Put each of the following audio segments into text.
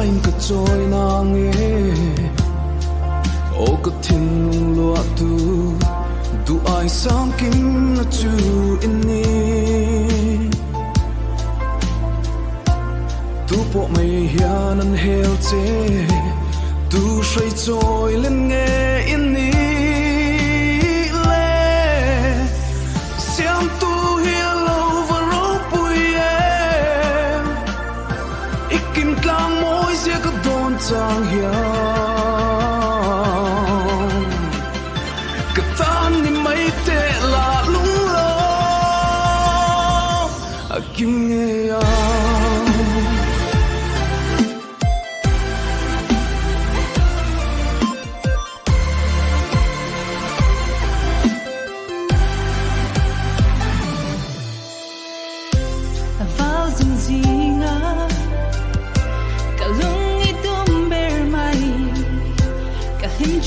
in ka trôi nàng nghe ô ka thiên lung lúa tu ai sang kim na chu in ni tu po mày hiền an heo che tu say trôi lên nghe in ni le xiang tu hiền lâu và rốt bụi em ikin tlang môi xia ka don chang hiền ka tan ni mai te la lung lo akim nghe ya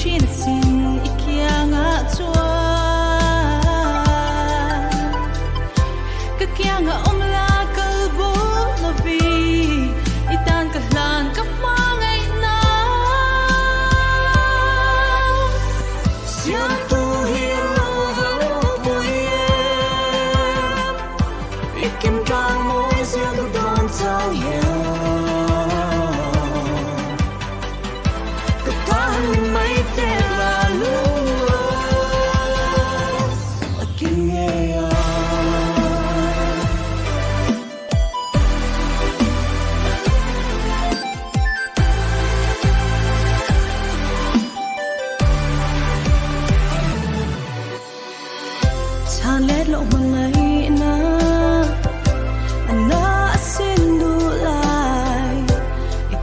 Chin sin ikianga chua kakianga omla kalbo no vi itan kahlan kamangai na siang tu hielo boye ikim kang mo siang tu don sang hielo let lộ bằng lấy na ana xin đủ lại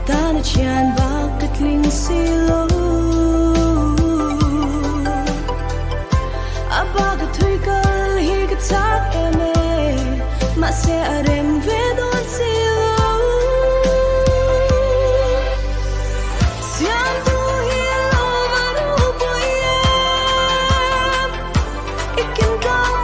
ta đã tràn vào cách linh silo apa cái thui cơ hi cái thác em mà sẽ arem về đón silo siang tu hielo baru boye ikin ka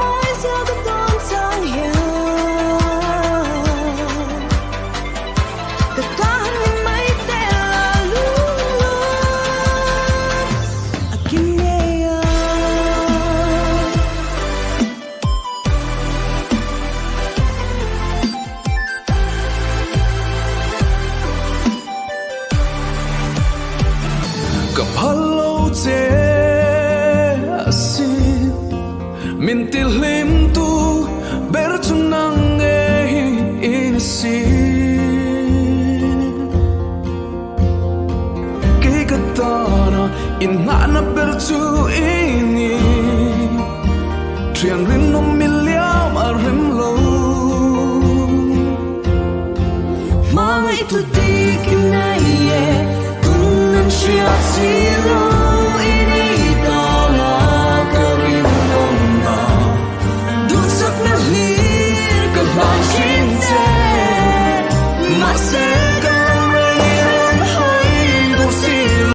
Kapalo che asin min tilim tu bertunang inisi kikatana inana bertu ini triang rin no miliam arim lo mga ito di kinaye Chia